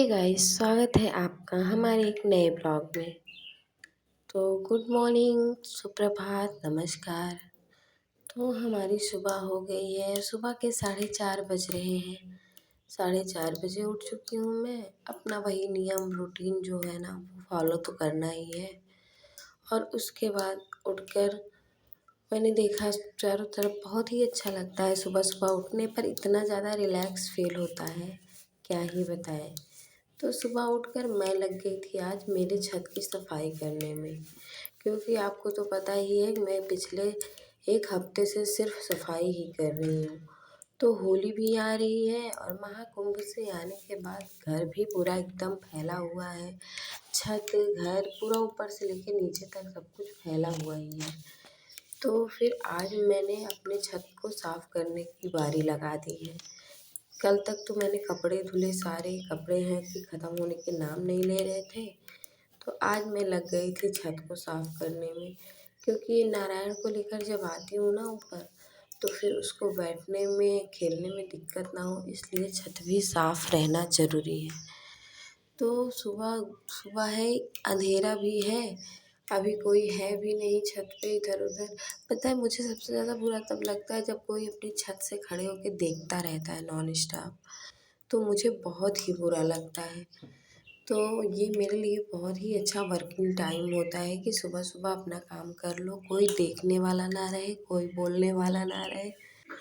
Guys, स्वागत है आपका हमारे एक नए ब्लॉग में। तो गुड मॉर्निंग, सुप्रभात, नमस्कार। तो हमारी सुबह हो गई है, सुबह के 4:30 बज रहे हैं। 4:30 बजे उठ चुकी हूँ मैं। अपना वही नियम रूटीन जो है ना वो फॉलो तो करना ही है। और उसके बाद उठकर मैंने देखा चारों तरफ बहुत ही अच्छा लगता है। सुबह सुबह उठने पर इतना ज़्यादा रिलैक्स फील होता है, क्या ही बताएं। तो सुबह उठकर मैं लग गई थी आज मेरे छत की सफाई करने में, क्योंकि आपको तो पता ही है कि मैं पिछले एक हफ्ते से सिर्फ सफाई ही कर रही हूँ। तो होली भी आ रही है और महाकुंभ से आने के बाद घर भी पूरा एकदम फैला हुआ है। छत, घर पूरा ऊपर से लेके नीचे तक सब कुछ फैला हुआ ही है। तो फिर आज मैंने अपने छत को साफ़ करने की बारी लगा दी है। कल तक तो मैंने कपड़े धुले, सारे कपड़े हैं कि ख़त्म होने के नाम नहीं ले रहे थे। तो आज मैं लग गई थी छत को साफ़ करने में, क्योंकि नारायण को लेकर जब आती हूँ ना ऊपर, तो फिर उसको बैठने में, खेलने में दिक्कत ना हो, इसलिए छत भी साफ़ रहना ज़रूरी है। तो सुबह सुबह है, अंधेरा भी है, अभी कोई है भी नहीं छत पे इधर-उधर। पता है मुझे सबसे ज़्यादा बुरा तब लगता है जब कोई अपनी छत से खड़े होके देखता रहता है नॉन स्टॉप, तो मुझे बहुत ही बुरा लगता है। तो ये मेरे लिए बहुत ही अच्छा वर्किंग टाइम होता है कि सुबह-सुबह अपना काम कर लो, कोई देखने वाला ना रहे, कोई बोलने वाला ना रहे।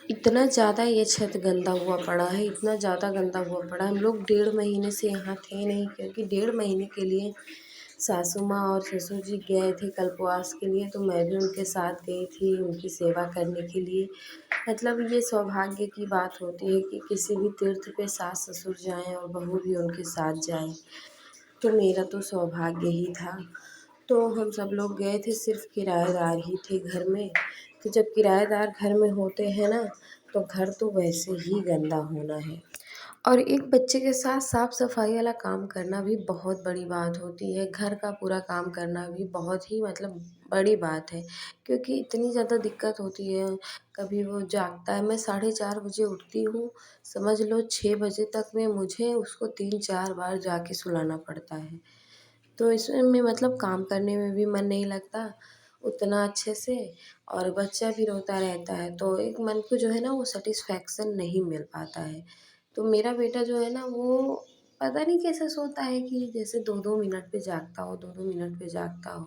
इतना ज़्यादा ये छत गंदा हुआ पड़ा है, इतना ज़्यादा गंदा हुआ पड़ा है। हम लोग 1.5 महीने से यहाँ थे नहीं, क्योंकि 1.5 महीने के लिए सासू माँ और ससुर जी गए थे कल्पवास के लिए, तो मैं भी उनके साथ गई थी उनकी सेवा करने के लिए। मतलब ये सौभाग्य की बात होती है कि किसी भी तीर्थ पे सास ससुर जाएँ और बहू भी उनके साथ जाए। तो मेरा तो सौभाग्य ही था। तो हम सब लोग गए थे, सिर्फ़ किराएदार ही थे घर में। तो जब किराएदार घर में होते हैं ना, तो घर तो वैसे ही गंदा होना है। और एक बच्चे के साथ साफ-सफाई वाला काम करना भी बहुत बड़ी बात होती है। घर का पूरा काम करना भी बहुत ही मतलब बड़ी बात है, क्योंकि इतनी ज़्यादा दिक्कत होती है। कभी वो जागता है, मैं 4:30 बजे उठती हूँ, समझ लो 6 बजे तक में मुझे उसको 3-4 बार जाके सुलाना पड़ता है। तो इसमें मतलब काम करने में भी मन नहीं लगता उतना अच्छे से, और बच्चा भी रोता रहता है, तो एक मन को जो है ना वो सैटिस्फैक्शन नहीं मिल पाता है। तो मेरा बेटा जो है ना वो पता नहीं कैसे सोता है कि जैसे 2-2 मिनट पे जागता हो, 2-2 मिनट पे जागता हो।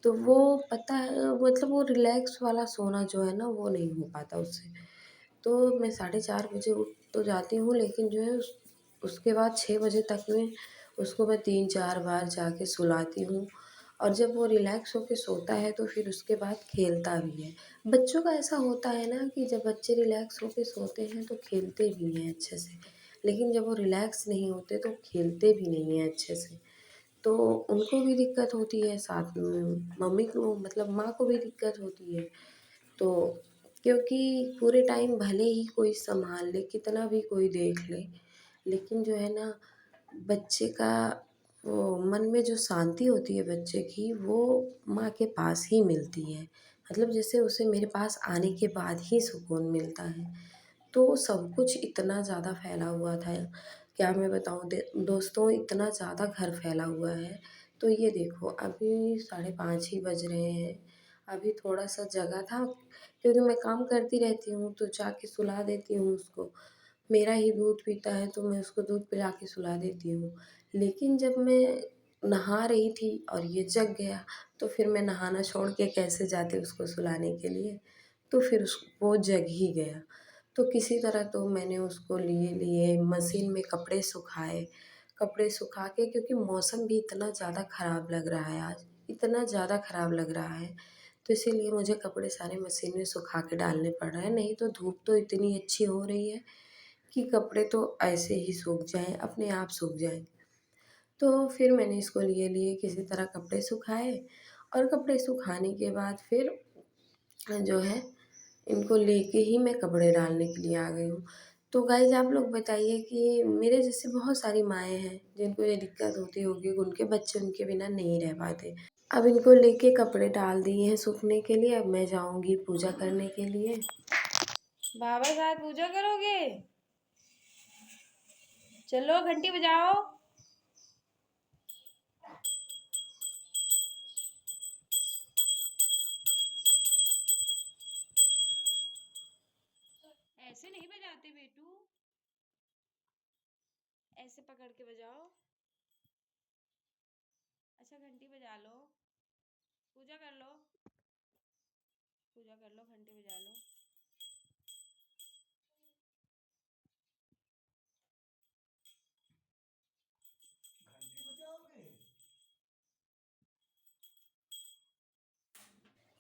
तो वो पता है मतलब वो रिलैक्स वाला सोना जो है ना वो नहीं हो पाता उससे। तो मैं 4:30 बजे उठ तो जाती हूँ, लेकिन जो है उसके बाद 6 बजे तक में उसको मैं 3-4 बार जाके सुलाती हूँ, और जब वो रिलैक्स होके सोता है तो फिर उसके बाद खेलता भी है। बच्चों का ऐसा होता है ना कि जब बच्चे रिलैक्स होके सोते हैं तो खेलते भी हैं अच्छे से, लेकिन जब वो रिलैक्स नहीं होते तो खेलते भी नहीं हैं अच्छे से। तो उनको भी दिक्कत होती है, साथ में मम्मी को मतलब माँ को भी दिक्कत होती है। तो क्योंकि पूरे टाइम भले ही कोई सँभाल ले, कितना भी कोई देख ले, लेकिन जो है ना बच्चे का वो मन में जो शांति होती है बच्चे की, वो माँ के पास ही मिलती है। मतलब जैसे उसे मेरे पास आने के बाद ही सुकून मिलता है। तो सब कुछ इतना ज़्यादा फैला हुआ था, क्या मैं बताऊँ दोस्तों, इतना ज़्यादा घर फैला हुआ है। तो ये देखो अभी 5:30 ही बज रहे हैं। अभी थोड़ा-सा जगा था, क्योंकि मैं काम करती रहती हूँ तो जाके सुला देती हूँ उसको। मेरा ही दूध पीता है तो मैं उसको दूध पिला के सुला देती हूँ। लेकिन जब मैं नहा रही थी और ये जग गया, तो फिर मैं नहाना छोड़ के कैसे जाती उसको सुलाने के लिए। तो फिर वो जग ही गया। तो किसी तरह तो मैंने उसको लिए मशीन में कपड़े सुखाए। कपड़े सुखा के, क्योंकि मौसम भी इतना ज़्यादा ख़राब लग रहा है आज, इतना ज़्यादा ख़राब लग रहा है, तो इसीलिए मुझे कपड़े सारे मशीन में सुखा के डालने पड़ रहे हैं। नहीं तो धूप तो इतनी अच्छी हो रही है कि कपड़े तो ऐसे ही सूख जाएँ, अपने आप सूख जाएँ। तो फिर मैंने इसको लिए किसी तरह कपड़े सुखाए, और कपड़े सुखाने के बाद फिर जो है इनको लेके ही मैं कपड़े डालने के लिए आ गई हूँ। तो गाइज़ आप लोग बताइए कि मेरे जैसे बहुत सारी माएँ हैं जिनको ये दिक्कत होती होगी, उनके बच्चे उनके बिना नहीं रह पाते। अब इनको लेके कपड़े डाल दिए हैं सूखने के लिए, अब मैं जाऊँगी पूजा करने के लिए। बाबा साथ पूजा करोगे? चलो घंटी बजाओ। बजाते बेटू? ऐसे पकड़ के बजाओ। अच्छा घंटी बजा लो, पूजा कर लो, पूजा कर लो, घंटी बजा लो।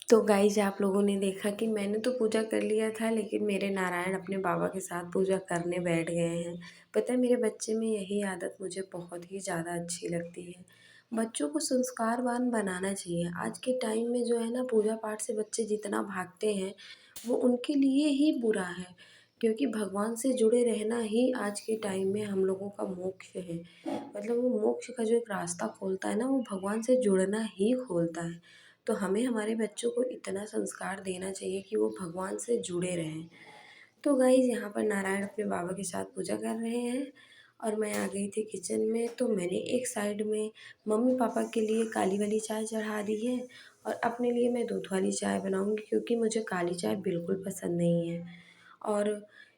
तो गाइज आप लोगों ने देखा कि मैंने तो पूजा कर लिया था, लेकिन मेरे नारायण अपने बाबा के साथ पूजा करने बैठ गए हैं। पता है मेरे बच्चे में यही आदत मुझे बहुत ही ज़्यादा अच्छी लगती है। बच्चों को संस्कारवान बनाना चाहिए। आज के टाइम में जो है ना, पूजा पाठ से बच्चे जितना भागते हैं वो उनके लिए ही बुरा है, क्योंकि भगवान से जुड़े रहना ही आज के टाइम में हम लोगों का मोक्ष है। मतलब वो मोक्ष का जो एक रास्ता खोलता है ना, वो भगवान से जुड़ना ही खोलता है। तो हमें हमारे बच्चों को इतना संस्कार देना चाहिए कि वो भगवान से जुड़े रहें। तो गाइज़ यहाँ पर नारायण अपने बाबा के साथ पूजा कर रहे हैं और मैं आ गई थी किचन में। तो मैंने एक साइड में मम्मी पापा के लिए काली वाली चाय चढ़ा दी है और अपने लिए मैं दूध वाली चाय बनाऊँगी, क्योंकि मुझे काली चाय बिल्कुल पसंद नहीं है। और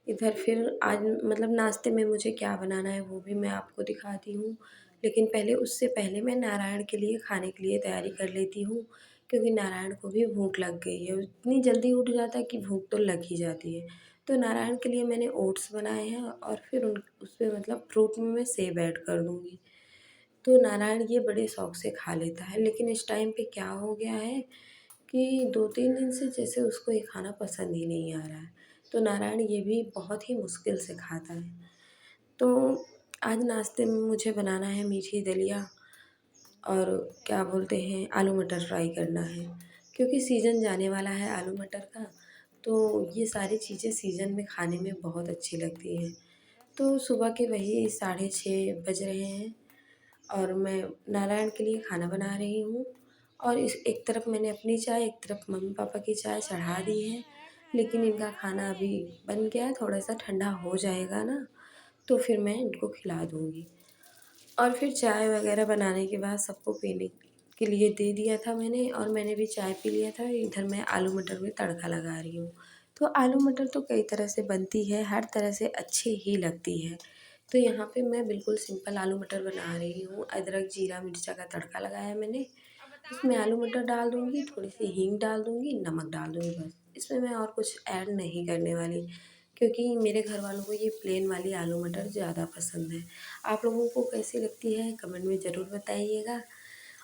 इधर फिर आज मतलब नाश्ते में मुझे क्या बनाना है वो भी मैं आपको दिखाती हूँ। लेकिन पहले उससे पहले मैं नारायण के लिए खाने के लिए तैयारी कर लेती हूँ, क्योंकि नारायण को भी भूख लग गई है। इतनी जल्दी उठ जाता है कि भूख तो लग ही जाती है। तो नारायण के लिए मैंने ओट्स बनाए हैं और फिर उसमें मतलब फ्रूट में मैं सेब ऐड कर दूँगी। तो नारायण ये बड़े शौक से खा लेता है, लेकिन इस टाइम पे क्या हो गया है कि 2-3 दिन से जैसे उसको ये खाना पसंद ही नहीं आ रहा है। तो नारायण ये भी बहुत ही मुश्किल से खाता है। तो आज नाश्ते में मुझे बनाना है मीठी दलिया और क्या बोलते हैं आलू मटर फ्राई करना है, क्योंकि सीज़न जाने वाला है आलू मटर का। तो ये सारी चीज़ें सीज़न में खाने में बहुत अच्छी लगती हैं। तो सुबह के वही 6:30 बज रहे हैं और मैं नारायण के लिए खाना बना रही हूँ। और इस एक तरफ मैंने अपनी चाय, एक तरफ मम्मी पापा की चाय चढ़ा दी है। लेकिन इनका खाना अभी बन गया है, थोड़ा-सा ठंडा हो जाएगा ना तो फिर मैं इनको खिला दूँगी। और फिर चाय वग़ैरह बनाने के बाद सबको पीने के लिए दे दिया था मैंने, और मैंने भी चाय पी लिया था। इधर मैं आलू मटर में तड़का लगा रही हूँ। तो आलू मटर तो कई तरह से बनती है, हर तरह से अच्छी ही लगती है। तो यहाँ पे मैं बिल्कुल सिंपल आलू मटर बना रही हूँ। अदरक, जीरा, मिर्चा का तड़का लगाया मैंने। इसमें आलू मटर डाल दूँगी, थोड़ी-सी हींग डाल दूँगी, नमक डाल दूँगी बस। इसमें मैं और कुछ ऐड नहीं करने वाली, क्योंकि मेरे घर वालों को ये प्लेन वाली आलू मटर ज़्यादा पसंद है। आप लोगों को कैसी लगती है कमेंट में ज़रूर बताइएगा।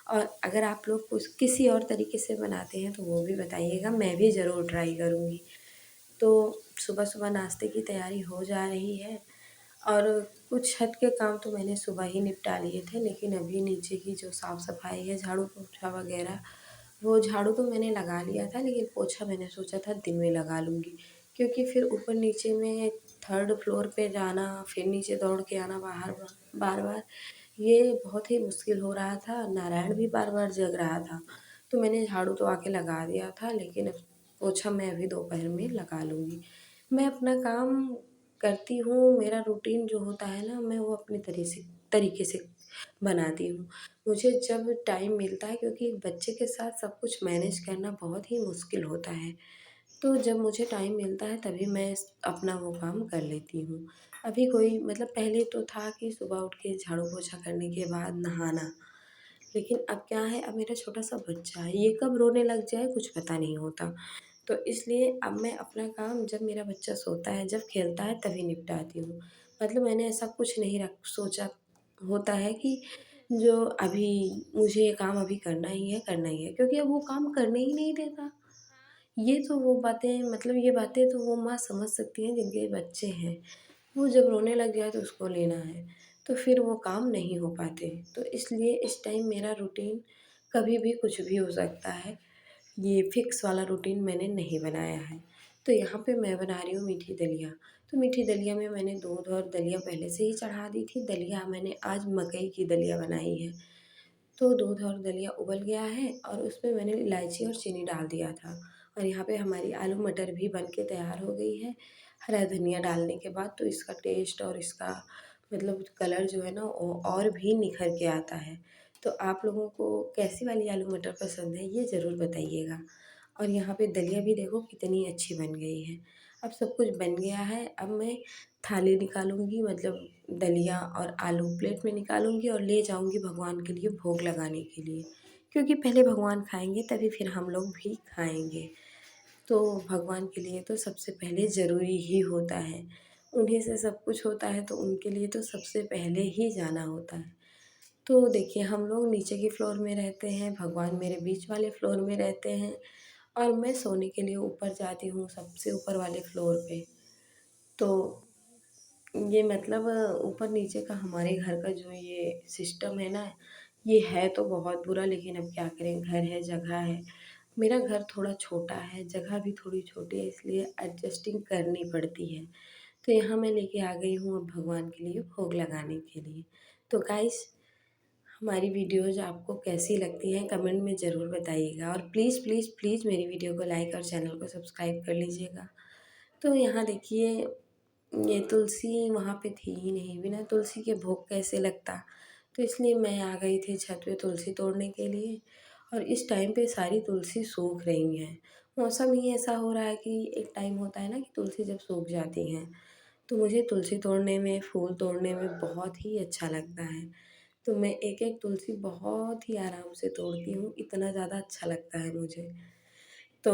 और अगर आप लोग कुछ किसी और तरीके से बनाते हैं तो वो भी बताइएगा, मैं भी ज़रूर ट्राई करूँगी। तो सुबह-सुबह नाश्ते की तैयारी हो जा रही है और कुछ छत के काम तो मैंने सुबह ही निपटा लिए थे, लेकिन अभी नीचे की जो साफ़-सफ़ाई है, झाड़ू-पोछा वग़ैरह, वो झाड़ू तो मैंने लगा लिया था, लेकिन पोछा मैंने सोचा था दिन में लगा लूँगी। क्योंकि फिर ऊपर-नीचे में 3rd फ्लोर पे जाना, फिर नीचे दौड़ के आना बाहर बार-बार, ये बहुत ही मुश्किल हो रहा था। नारायण भी बार-बार जग रहा था। तो मैंने झाड़ू तो आके लगा दिया था, लेकिन अब पोछा मैं अभी दोपहर में लगा लूँगी। मैं अपना काम करती हूँ, मेरा रूटीन जो होता है ना, मैं वो अपने तरीके से बनाती हूँ। मुझे जब टाइम मिलता है, क्योंकि एक बच्चे के साथ सब कुछ मैनेज करना बहुत ही मुश्किल होता है। तो जब मुझे टाइम मिलता है तभी मैं अपना वो काम कर लेती हूँ। अभी कोई मतलब पहले तो था कि सुबह उठ के झाड़ू पोछा करने के बाद नहाना, लेकिन अब क्या है, अब मेरा छोटा-सा बच्चा है, ये कब रोने लग जाए कुछ पता नहीं होता। तो इसलिए अब मैं अपना काम जब मेरा बच्चा सोता है, जब खेलता है तभी निपटाती हूँ। मतलब मैंने ऐसा कुछ नहीं रख सोचा होता है कि जो अभी मुझे ये काम अभी करना ही है, क्योंकि अब वो काम करने ही नहीं देता। ये तो वो बातें मतलब ये बातें तो वो माँ समझ सकती हैं जिनके बच्चे हैं। वो जब रोने लग जाए तो उसको लेना है, तो फिर वो काम नहीं हो पाते। तो इसलिए इस टाइम मेरा रूटीन कभी भी कुछ भी हो सकता है। ये फ़िक्स वाला रूटीन मैंने नहीं बनाया है। तो यहाँ पे मैं बना रही हूँ मीठी दलिया। तो मीठी दलिया में मैंने दूध और दलिया पहले से ही चढ़ा दी थी। दलिया मैंने आज मकई की दलिया बनाई है। तो दूध और दलिया उबल गया है और उसमें मैंने इलायची और चीनी डाल दिया था। और यहाँ पे हमारी आलू मटर भी बन के तैयार हो गई है। हरा धनिया डालने के बाद तो इसका टेस्ट और इसका मतलब कलर जो है ना वो और भी निखर के आता है। तो आप लोगों को कैसी वाली आलू मटर पसंद है ये ज़रूर बताइएगा। और यहाँ पे दलिया भी देखो कितनी अच्छी बन गई है। अब सब कुछ बन गया है। अब मैं थाली निकालूंगी, मतलब दलिया और आलू प्लेट में निकालूंगी और ले जाऊंगी भगवान के लिए भोग लगाने के लिए, क्योंकि पहले भगवान खाएंगे तभी फिर हम लोग भी खाएंगे। तो भगवान के लिए तो सबसे पहले ज़रूरी ही होता है, उन्हीं से सब कुछ होता है, तो उनके लिए तो सबसे पहले ही जाना होता है। तो देखिए, हम लोग नीचे के फ्लोर में रहते हैं, भगवान मेरे बीच वाले फ्लोर में रहते हैं और मैं सोने के लिए ऊपर जाती हूँ सबसे ऊपर वाले फ्लोर पे। तो ये मतलब ऊपर नीचे का हमारे घर का जो ये सिस्टम है ना, ये है तो बहुत बुरा, लेकिन अब क्या करें, घर है, जगह है। मेरा घर थोड़ा छोटा है, जगह भी थोड़ी छोटी है, इसलिए एडजस्टिंग करनी पड़ती है। तो यहाँ मैं लेके आ गई हूँ अब भगवान के लिए भोग लगाने के लिए। तो गाइस, हमारी वीडियोज़ आपको कैसी लगती हैं कमेंट में ज़रूर बताइएगा, और प्लीज़ प्लीज़ प्लीज़ मेरी वीडियो को लाइक और चैनल को सब्सक्राइब कर लीजिएगा। तो यहाँ देखिए, ये तुलसी वहाँ पे थी ही नहीं, बिना तुलसी के भोग कैसे लगता। तो इसलिए मैं आ गई थी छत पे तुलसी तोड़ने के लिए, और इस टाइम पे सारी तुलसी सूख रही हैं। मौसम ही ऐसा हो रहा है कि एक टाइम होता है ना कि तुलसी जब सूख जाती हैं, तो मुझे तुलसी तोड़ने में, फूल तोड़ने में बहुत ही अच्छा लगता है। तो मैं एक एक तुलसी बहुत ही आराम से तोड़ती हूँ, इतना ज़्यादा अच्छा लगता है मुझे। तो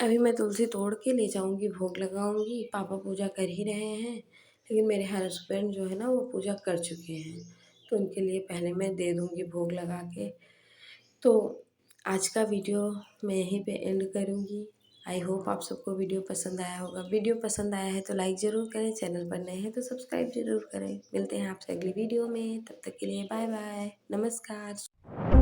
अभी मैं तुलसी तोड़ के ले जाऊँगी, भोग लगाऊँगी। पापा पूजा कर ही रहे हैं, लेकिन मेरे हस्बैंड जो है ना वो पूजा कर चुके हैं, तो उनके लिए पहले मैं दे दूँगी भोग लगा के। तो आज का वीडियो मैं यहीं पे एंड करूँगी। आई होप आप सबको वीडियो पसंद आया होगा। वीडियो पसंद आया है तो लाइक ज़रूर करें, चैनल पर नए हैं तो सब्सक्राइब ज़रूर करें। मिलते हैं आपसे अगली वीडियो में, तब तक के लिए बाय बाय, नमस्कार।